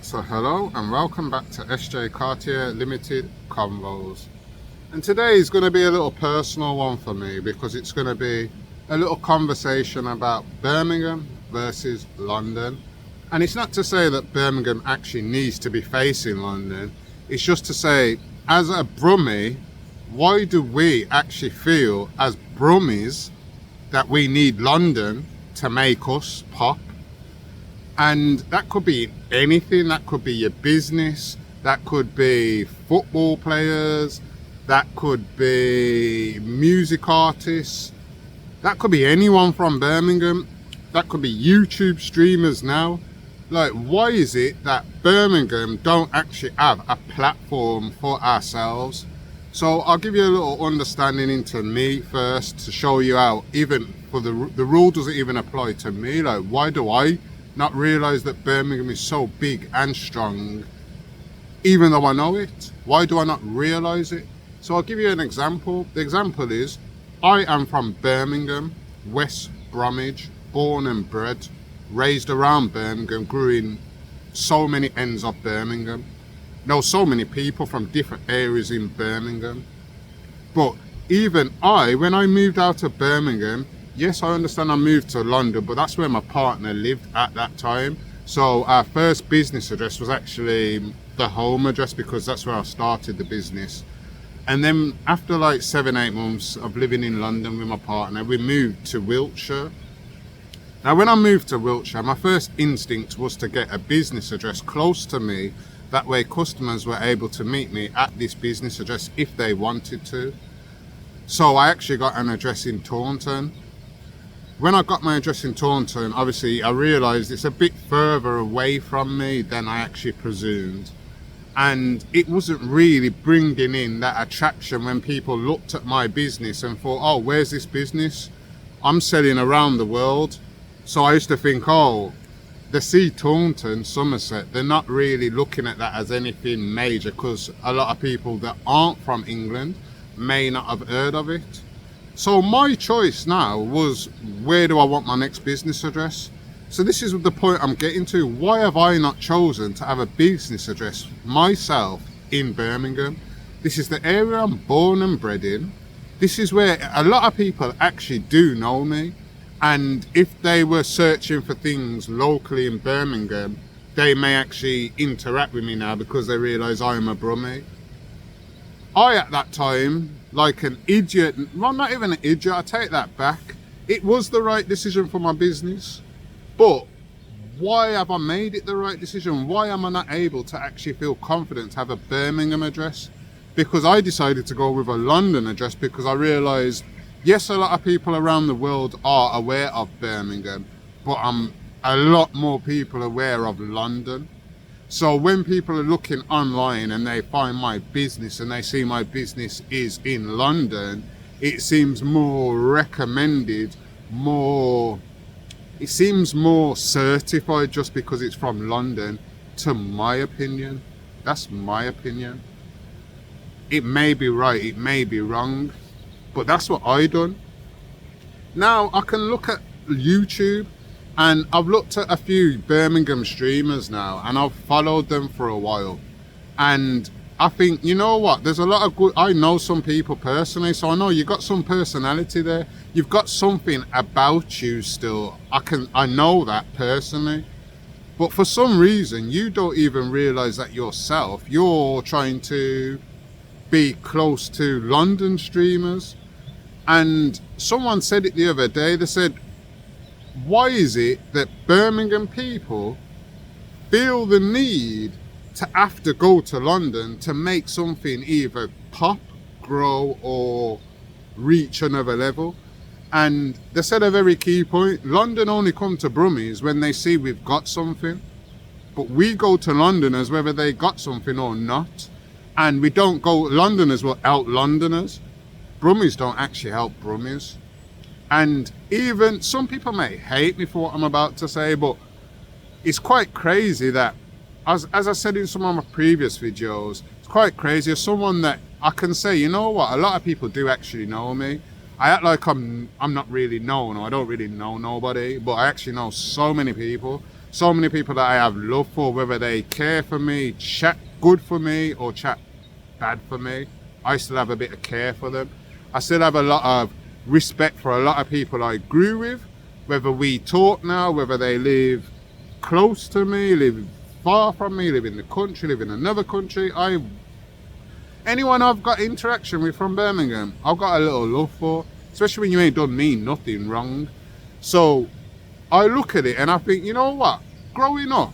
So hello and welcome back to SJ Cartier Limited Convos. And today is going to be a little personal one for me because it's going to be a little conversation about Birmingham versus London. And it's not to say that Birmingham actually needs to be facing London. It's just to say, as a brummie, why do we actually feel as brummies that we need London to make us pop? And that could be anything. That could be your business, that could be football players, that could be music artists, that could be anyone from Birmingham, that could be YouTube streamers now. Like, why is it that Birmingham don't actually have a platform for ourselves? So I'll give you a little understanding into me first to show you how, even for the rule doesn't even apply to me. Like, why do I not realize that Birmingham is so big and strong, even though I know it? Why do I not realize it? So I'll give you an example. The example is, I am from Birmingham, West Bromwich, born and bred, raised around Birmingham, grew in so many ends of Birmingham, know so many people from different areas in Birmingham. But even when I moved out of Birmingham, yes, I understand I moved to London, but that's where my partner lived at that time. So our first business address was actually the home address because that's where I started the business. And then after like 7-8 months of living in London with my partner, we moved to Wiltshire. Now, when I moved to Wiltshire, my first instinct was to get a business address close to me. That way customers were able to meet me at this business address if they wanted to. So I actually got an address in Taunton. When I got my address in Taunton, obviously I realised it's a bit further away from me than I actually presumed. And it wasn't really bringing in that attraction when people looked at my business and thought, oh, where's this business? I'm selling around the world. So I used to think, oh, they see Taunton, Somerset, they're not really looking at that as anything major because a lot of people that aren't from England may not have heard of it. So my choice now was, where do I want my next business address? So this is the point I'm getting to. Why have I not chosen to have a business address myself in Birmingham? This is the area I'm born and bred in. This is where a lot of people actually do know me. And if they were searching for things locally in Birmingham, they may actually interact with me now because they realise I am a brummie. I, at that time, like an idiot, well, not even an idiot, I take that back. It was the right decision for my business. But why have I made it the right decision? Why am I not able to actually feel confident to have a Birmingham address? Because I decided to go with a London address because I realised, yes, a lot of people around the world are aware of Birmingham, but a lot more people aware of London. So when people are looking online and they find my business and they see my business is in London, it seems more recommended, it seems more certified just because it's from London, to my opinion. That's my opinion. It may be right, it may be wrong, but that's what I done. Now I can look at YouTube, and I've looked at a few Birmingham streamers now, and I've followed them for a while. And I think, you know what, there's a lot of good, I know some people personally, so I know you've got some personality there. You've got something about you still. I know that personally. But for some reason, you don't even realise that yourself. You're trying to be close to London streamers. And someone said it the other day, they said, why is it that Birmingham people feel the need to have to go to London to make something either pop, grow, or reach another level? And they said a very key point, London only come to brummies when they see we've got something. But we go to Londoners whether they got something or not. And we don't go, Londoners will out Londoners. Brummies don't actually help brummies. And even some people may hate me for what I'm about to say, but it's quite crazy that, as I said in some of my previous videos, it's quite crazy. As someone that I can say, you know what, a lot of people do actually know me. I act like I'm not really known, or I don't really know nobody, but I actually know so many people. so many people that I have love for, whether they care for me, chat good for me, or chat bad for me. I still have a bit of care for them. I still have a lot of respect for a lot of people I grew with, whether we talk now, whether they live close to me, live far from me, live in the country, live in another country. Anyone I've got interaction with from Birmingham, I've got a little love for, especially when you ain't done me nothing wrong. So I look at it and I think, you know what? Growing up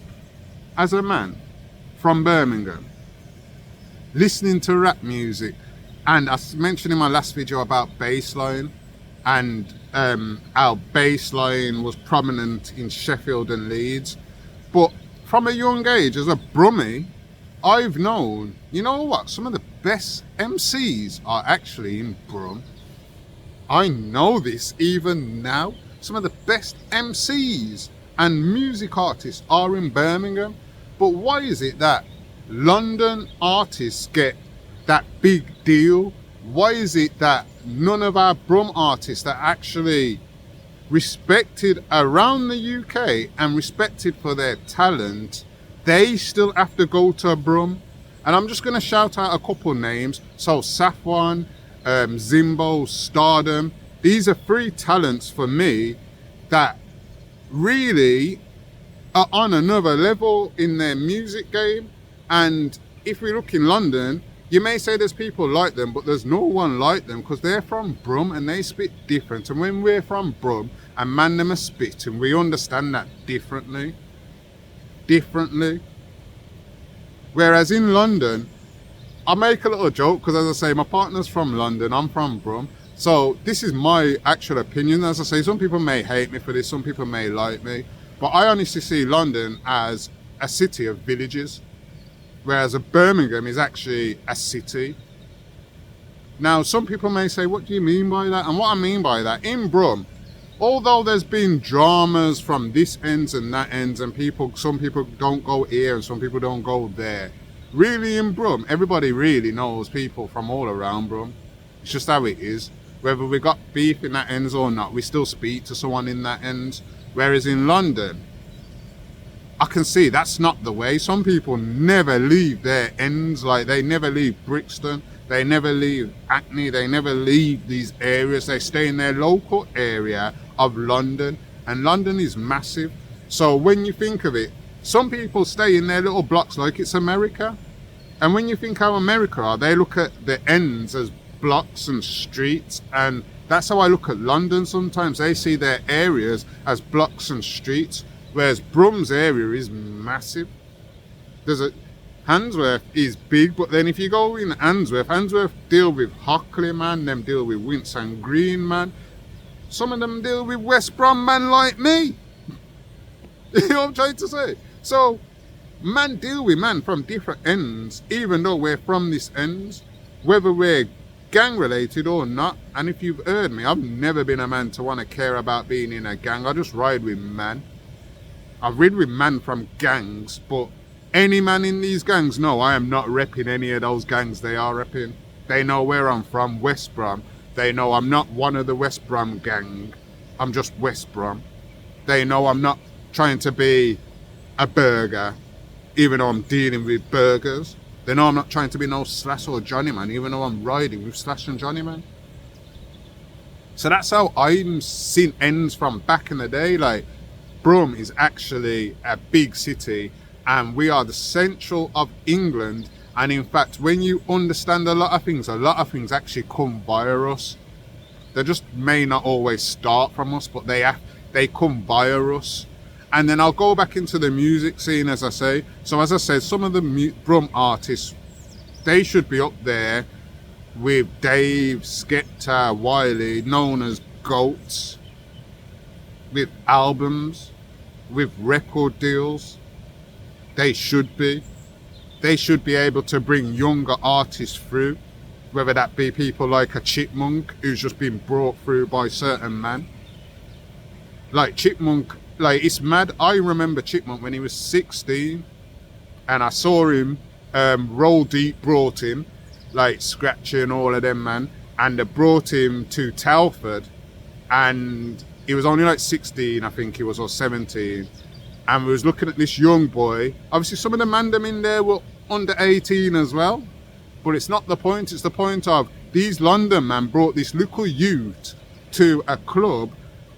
as a man from Birmingham, listening to rap music, and I mentioned in my last video about bassline, and our bassline was prominent in Sheffield and Leeds. But from a young age, as a brummie, I've known, you know what, some of the best MCs are actually in Brum. I know this even now. Some of the best MCs and music artists are in Birmingham. But why is it that London artists get that big deal? Why is it that none of our Brum artists are actually respected around the UK and respected for their talent, they still have to go to Brum? And I'm just going to shout out a couple names. So Safwan, Zimbo, Stardom. These are three talents for me that really are on another level in their music game. And if we look in London, you may say there's people like them, but there's no one like them because they're from Brum and they spit different. And when we're from Brum and man them a spit, and we understand that differently. Whereas in London, I make a little joke because, as I say, my partner's from London, I'm from Brum. So this is my actual opinion. As I say, some people may hate me for this, some people may like me, but I honestly see London as a city of villages, whereas Birmingham is actually a city. Now, some people may say, what do you mean by that? And what I mean by that, in Brum, although there's been dramas from this ends and that ends, and some people don't go here and some people don't go there, really in Brum, everybody really knows people from all around Brum. It's just how it is. Whether we got beef in that ends or not, we still speak to someone in that ends. Whereas in London, I can see that's not the way. Some people never leave their ends, like they never leave Brixton, they never leave Hackney, they never leave these areas. They stay in their local area of London, and London is massive. So when you think of it, some people stay in their little blocks like it's America. And when you think how America are, they look at the ends as blocks and streets, and that's how I look at London sometimes. They see their areas as blocks and streets, whereas Brum's area is massive. Handsworth is big, but then if you go in Handsworth deal with Hockley, man, them deal with Wince and Green, man. Some of them deal with West Brom, man, like me. You know what I'm trying to say? So, man deal with man from different ends, even though we're from this ends, whether we're gang related or not. And if you've heard me, I've never been a man to want to care about being in a gang. I just ride with man. I've ridden with man from gangs, but any man in these gangs, no, I am not repping any of those gangs they are repping. They know where I'm from, West Brom. They know I'm not one of the West Brom gang. I'm just West Brom. They know I'm not trying to be a burger, even though I'm dealing with burgers. They know I'm not trying to be no Slash or Johnny man, even though I'm riding with Slash and Johnny man. So that's how I'm seeing ends from back in the day. Like, Brum is actually a big city, and we are the central of England. And in fact, when you understand a lot of things actually come via us. They just may not always start from us, but they come via us. And then I'll go back into the music scene, as I say. So as I said, some of the Brum artists, they should be up there with Dave, Skepta, Wiley, known as GOATs, with albums, with record deals. They should be. They should be able to bring younger artists through, whether that be people like a Chipmunk, who's just been brought through by certain man. Like Chipmunk, like, it's mad. I remember Chipmunk when he was 16, and I saw him, Roll Deep brought him, like Scratchy and all of them, man, and they brought him to Telford, and he was only like 16, I think he was, or 17, And we was looking at this young boy. Obviously some of the man them in there were under 18 as well. But it's not the point. It's the point of these London men brought this little youth to a club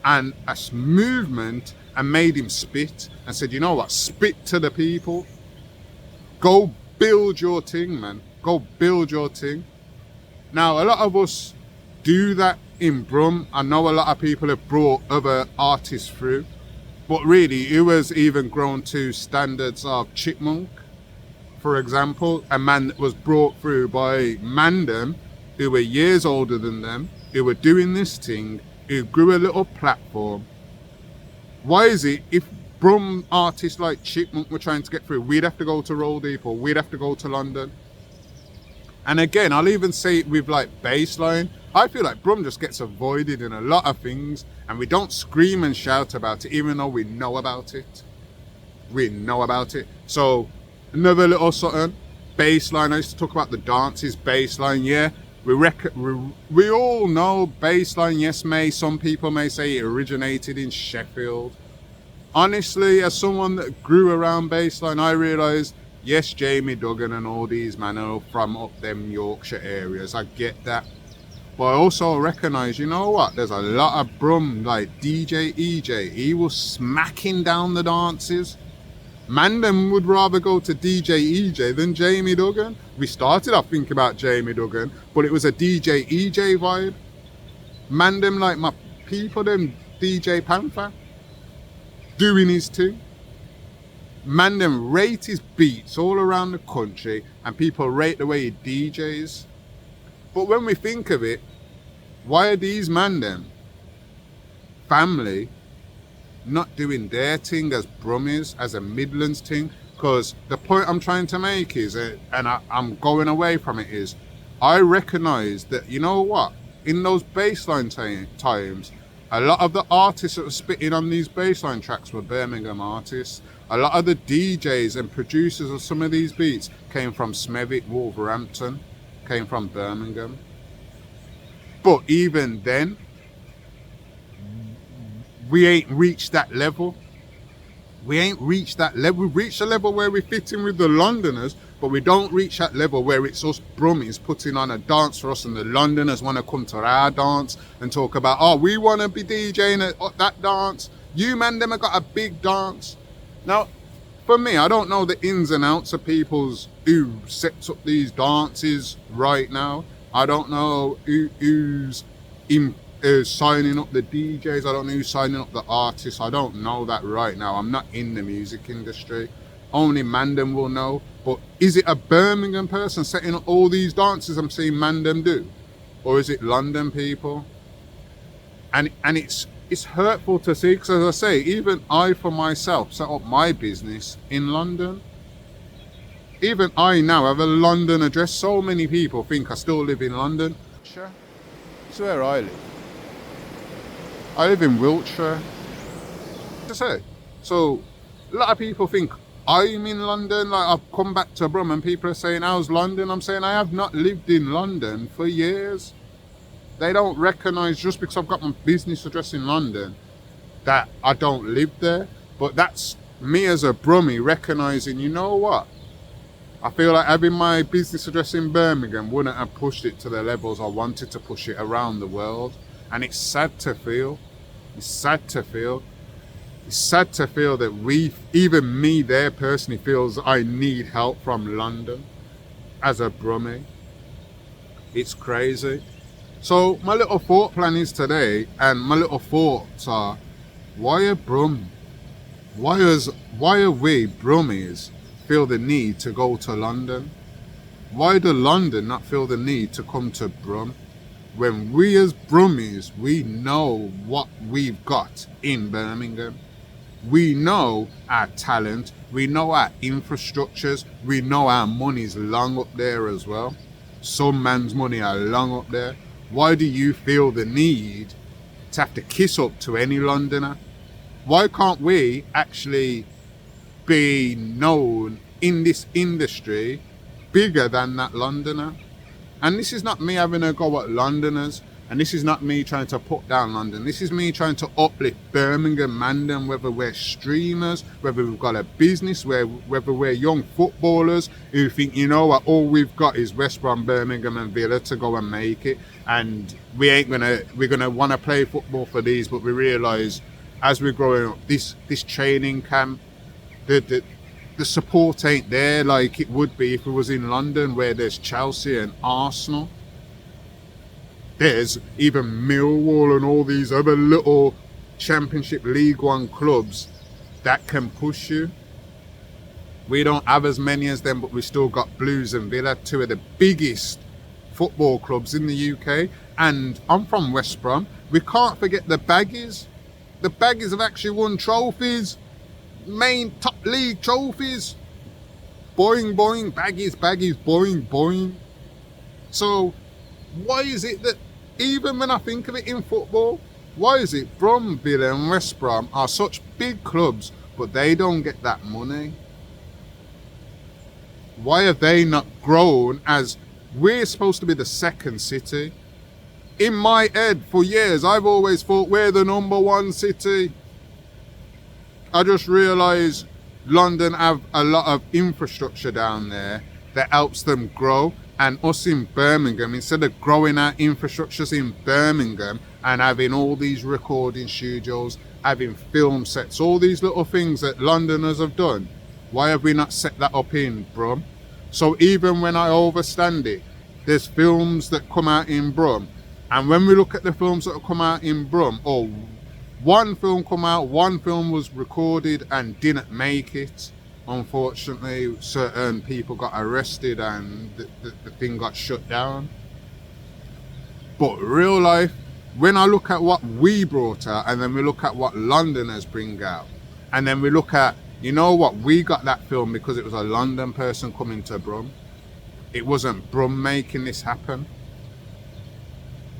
and a movement and made him spit and said, you know what, spit to the people. Go build your thing, man. Go build your thing. Now, a lot of us do that in Brum. I know a lot of people have brought other artists through. But really, who has even grown to standards of Chipmunk? For example, a man that was brought through by Mandem, who were years older than them, who were doing this thing, who grew a little platform. Why is it if Brum artists like Chipmunk were trying to get through, we'd have to go to Roll Deep or we'd have to go to London? And again, I'll even say it with like bassline. I feel like Brum just gets avoided in a lot of things and we don't scream and shout about it even though we know about it. We know about it. So another little something, bassline. I used to talk about the dances, bassline, yeah. We all know bassline, yes, some people may say it originated in Sheffield. Honestly, as someone that grew around bassline, I realised, yes, Jamie Duggan and all these men are from up them Yorkshire areas. I get that. But I also recognise, you know what, there's a lot of Brum, like DJ EJ. He was smacking down the dances. Mandem would rather go to DJ EJ than Jamie Duggan. We started off thinking about Jamie Duggan, but it was a DJ EJ vibe. Mandem, like my people, them DJ Panther, doing his thing. Mandem rate his beats all around the country and people rate the way he DJs. But when we think of it, why are these Mandem family not doing their thing as Brummies, as a Midlands thing? Because the point I'm trying to make is, and I'm going away from it, is I recognise that, you know what, in those bassline times, a lot of the artists that were spitting on these bassline tracks were Birmingham artists. A lot of the DJs and producers of some of these beats came from Smethwick, Wolverhampton, came from Birmingham. But even then, we ain't reached that level. We ain't reached that level. We've reached a level where we fit in with the Londoners, but we don't reach that level where it's us Brummies putting on a dance for us and the Londoners want to come to our dance and talk about, oh, we want to be DJing at that dance. You man, them have got a big dance. Now, for me, I don't know the ins and outs of people's who sets up these dances right now. I don't know who's signing up the DJs. I don't know who's signing up the artists. I don't know that right now. I'm not in the music industry. Only Mandem will know. But is it a Birmingham person setting up all these dances I'm seeing Mandem do? Or is it London people? And it's hurtful to see, because as I say, even I for myself set up my business in London. Even I now have a London address. So many people think I still live in London. Sure. It's where I live. I live in Wiltshire. To say. So a lot of people think I'm in London. Like, I've come back to Brum and people are saying, how's London? I'm saying I have not lived in London for years. They don't recognise, just because I've got my business address in London, that I don't live there. But that's me as a Brummie recognising, you know what? I feel like having my business address in Birmingham wouldn't have pushed it to the levels I wanted to push it around the world. And it's sad to feel. It's sad to feel. It's sad to feel that even me there personally feels I need help from London as a Brummie. It's crazy. So my little thought plan is today, and my little thoughts are, why are we Brummies feel the need to go to London? Why do London not feel the need to come to Brum? When we as Brummies, we know what we've got in Birmingham. We know our talent, we know our infrastructures, we know our money's long up there as well. Some man's money are long up there. Why do you feel the need to have to kiss up to any Londoner? Why can't we actually be known in this industry bigger than that Londoner? And this is not me having a go at Londoners. And this is not me trying to put down London. This is me trying to uplift Birmingham, Mandem, whether we're streamers, whether we've got a business, whether we're young footballers who think, you know what, all we've got is West Brom, Birmingham and Villa to go and make it. And we're gonna want to play football for these, but we realise as we're growing up, this training camp, the support ain't there like it would be if it was in London, where there's Chelsea and Arsenal. There's even Millwall and all these other little Championship League One clubs that can push you. We don't have as many as them, but we still got Blues and Villa, two of the biggest football clubs in the UK. And I'm from West Brom. We can't forget the Baggies. The Baggies have actually won trophies, main top league trophies. Boing, boing, Baggies, boing, boing. So why is it that even when I think of it in football, why is it Brum, Villa and West Brom are such big clubs, but they don't get that money? Why have they not grown as we're supposed to be the second city? In my head, for years, I've always thought we're the number one city. I just realised London have a lot of infrastructure down there that helps them grow. And us in Birmingham, instead of growing our infrastructures in Birmingham and having all these recording studios, having film sets, all these little things that Londoners have done, why have we not set that up in Brum? So even when I overstand it, there's films that come out in Brum, and when we look at the films that have come out in Brum, or one film come out, one film was recorded and didn't make it. Unfortunately, certain people got arrested and the thing got shut down. But real life, when I look at what we brought out, and then we look at what Londoners bring out, and then we look at, you know what, we got that film because it was a London person coming to Brum. It wasn't Brum making this happen.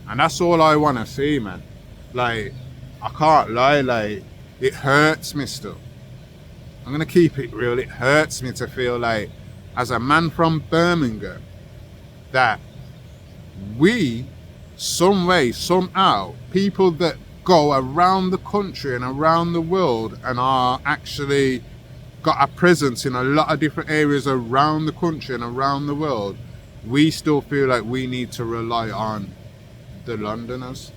And that's all I want to see, man. Like, I can't lie, like, it hurts me still. I'm going to keep it real. It hurts me to feel like, as a man from Birmingham, that we, some way, somehow, people that go around the country and around the world and are actually got a presence in a lot of different areas around the country and around the world, we still feel like we need to rely on the Londoners.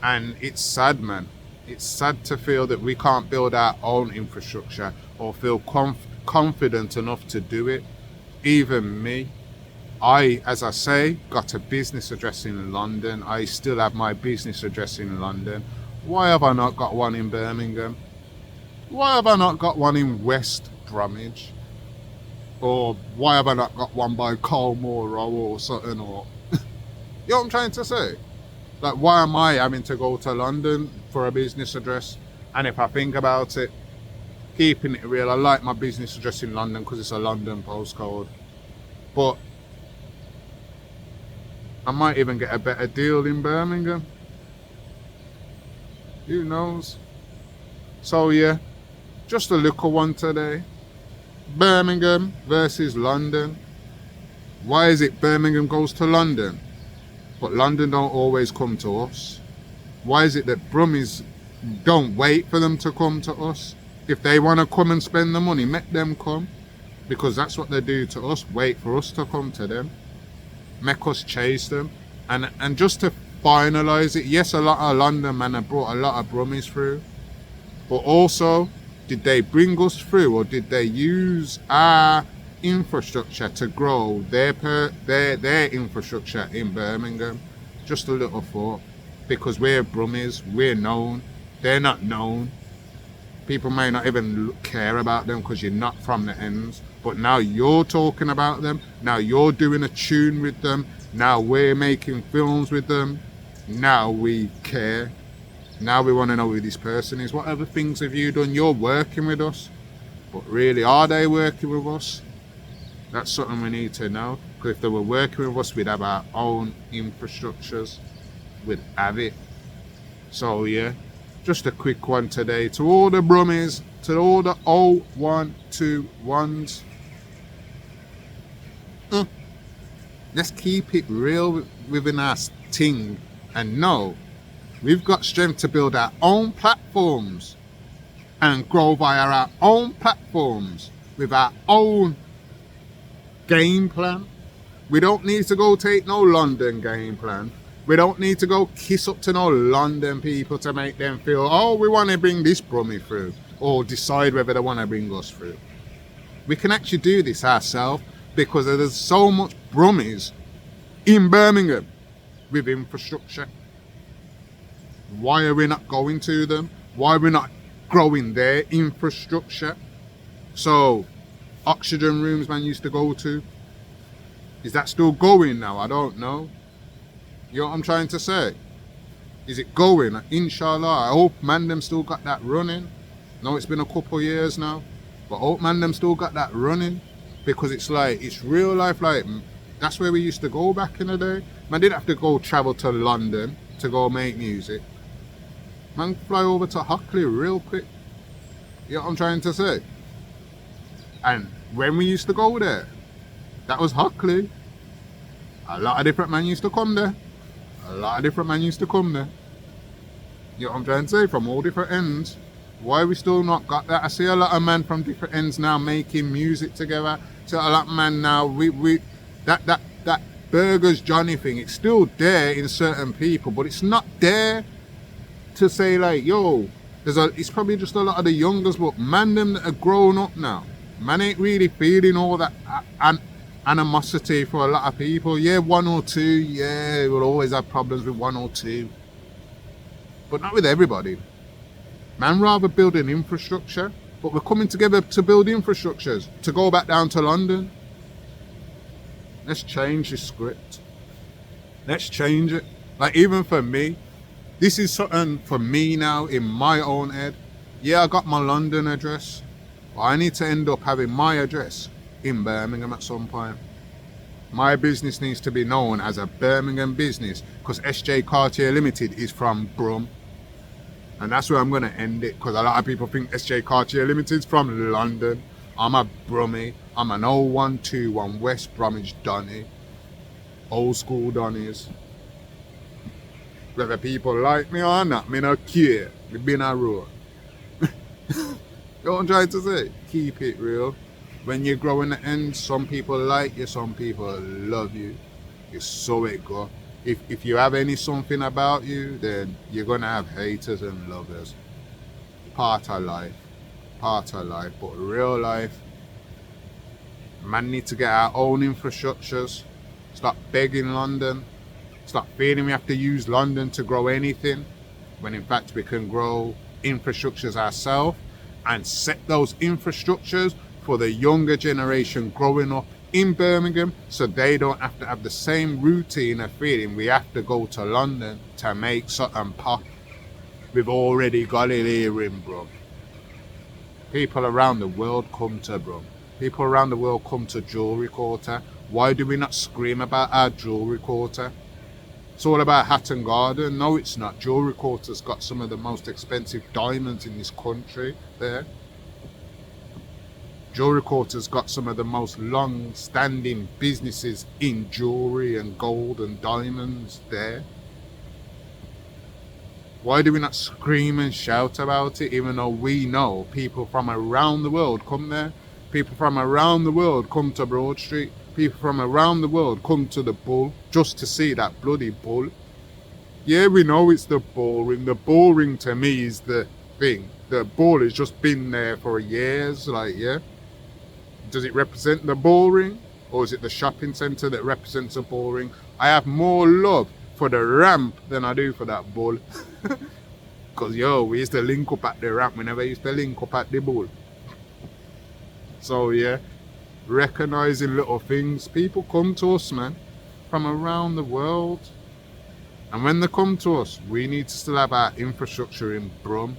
And it's sad, man. It's sad to feel that we can't build our own infrastructure or feel confident enough to do it. Even me, I, as I say, got a business address in London. I still have my business address in London. Why have I not got one in Birmingham? Why have I not got one in West Bromwich? Or why have I not got one by Colmore Row or something? Or you know what I'm trying to say? Like, why am I having to go to London for a business address? And if I think about it, keeping it real, I like my business address in London because it's a London postcode. But I might even get a better deal in Birmingham. Who knows? So yeah, just a little one today. Birmingham versus London. Why is it Birmingham goes to London, but London don't always come to us? Why is it that Brummies don't wait for them to come to us? If they want to come and spend the money, make them come. Because that's what they do to us, wait for us to come to them. Make us chase them. And just to finalise it, yes, a lot of London men have brought a lot of Brummies through. But also, did they bring us through, or did they use our infrastructure to grow their infrastructure in Birmingham? Just a little thought. Because we're Brummies, we're known, they're not known. People may not even care about them because you're not from the ends. But now you're talking about them. Now you're doing a tune with them. Now we're making films with them. Now we care. Now we want to know who this person is. What other things have you done? You're working with us. But really, are they working with us? That's something we need to know. Because if they were working with us, we'd have our own infrastructures. We'd have it. So yeah, just a quick one today to all the Brummies, to all the 0121s. Let's keep it real within our thing and know we've got strength to build our own platforms and grow via our own platforms with our own game plan. We don't need to go take no London game plan. We don't need to go kiss up to no London people to make them feel, oh, we want to bring this brummie through, or decide whether they want to bring us through. We can actually do this ourselves because there's so much brummies in Birmingham with infrastructure. Why are we not going to them? Why are we not growing their infrastructure? So, oxygen rooms man used to go to, is that still going now? I don't know. You know what I'm trying to say? Is it going? Inshallah, I hope man them still got that running. No, it's been a couple years now, but I hope man them still got that running, because it's like, it's real life. Like, that's where we used to go back in the day. Man didn't have to go travel to London to go make music. Man, fly over to Hockley real quick. You know what I'm trying to say? And when we used to go there, that was Hockley. A lot of different men used to come there. A lot of different men used to come there. You know what I'm trying to say? From all different ends. Why we still not got that? I see a lot of men from different ends now making music together. See a lot of men now. That Burgers Johnny thing, it's still there in certain people, but it's not there to say like, yo, it's probably just a lot of the youngers, but man them that are grown up now. Man ain't really feeling all that animosity for a lot of people. Yeah, one or two, yeah, we'll always have problems with one or two. But not with everybody. Man rather build an infrastructure, but we're coming together to build infrastructures, to go back down to London. Let's change the script. Let's change it. Like, even for me, this is something for me now in my own head. Yeah, I got my London address, but I need to end up having my address in Birmingham at some point. My business needs to be known as a Birmingham business, because SJ Cartier Limited is from Brum. And that's where I'm going to end it, because a lot of people think SJ Cartier Limited is from London. I'm a brummie. I'm an 0121 West Bromwich Donny. Old school Donnies. Whether people like me or not, me not care. We've been a road. You know what I'm trying to say? Keep it real. When you're growing the end, some people like you, some people love you. It's so it go. If you have any something about you, then you're going to have haters and lovers. Part of life. Part of life. But real life, man need to get our own infrastructures. Stop begging London. Stop feeling we have to use London to grow anything, when in fact we can grow infrastructures ourselves and set those infrastructures for the younger generation growing up in Birmingham, so they don't have to have the same routine of feeling we have to go to London to make something pop. We've already got it here in Brum. People around the world come to Brum. People around the world come to Jewellery Quarter. Why do we not scream about our Jewellery Quarter? It's all about Hatton Garden. No, it's not. Jewellery Quarter's got some of the most expensive diamonds in this country there. Jewellery Quarter's got some of the most long-standing businesses in jewellery and gold and diamonds there. Why do we not scream and shout about it, even though we know people from around the world come there? People from around the world come to Broad Street. People from around the world come to the Bull just to see that bloody bull. Yeah, we know it's the bull ring. The bull ring to me is the thing. The bull has just been there for years, like, yeah. Does it represent the bull ring? Or is it the shopping centre that represents a bull ring? I have more love for the ramp than I do for that bull. Because, yo, we used to link up at the ramp. We never used to link up at the bull. So, yeah. Recognizing little things. People come to us, man, from around the world. And when they come to us, we need to still have our infrastructure in Brum.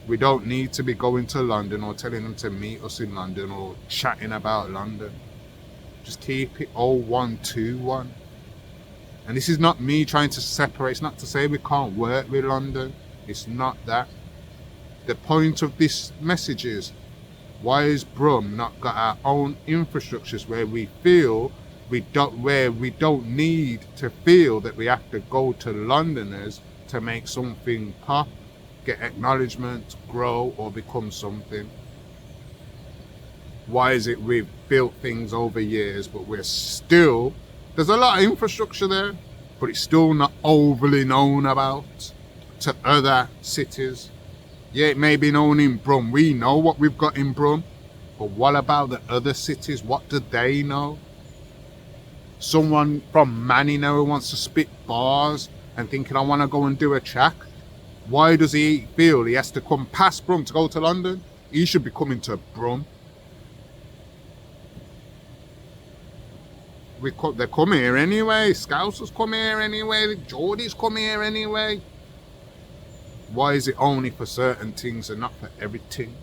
We don't need to be going to London or telling them to meet us in London or chatting about London. Just keep it 0121. And this is not me trying to separate. It's not to say we can't work with London. It's not that. The point of this message is, why is Brum not got our own infrastructures where we feel we don't need to feel that we have to go to Londoners to make something pop, get acknowledgement, grow, or become something. Why is it we've built things over years, but there's a lot of infrastructure there, but it's still not overly known about to other cities. Yeah, it may be known in Brum. We know what we've got in Brum, but what about the other cities? What do they know? Someone from Manny now wants to spit bars and thinking, I want to go and do a track. Why does he feel he has to come past Brum to go to London? He should be coming to Brum. They come here anyway. Scousers come here anyway. Geordies come here anyway. Why is it only for certain things and not for everything?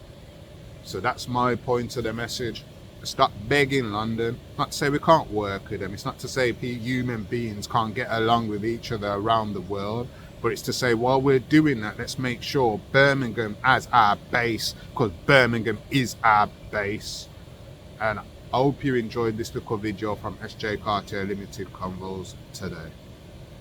So that's my point of the message. Stop begging London. Not to say we can't work with them. It's not to say human beings can't get along with each other around the world. But it's to say, while we're doing that, let's make sure Birmingham as our base, because Birmingham is our base. And I hope you enjoyed this little video from SJ Cartier Limited Convos today.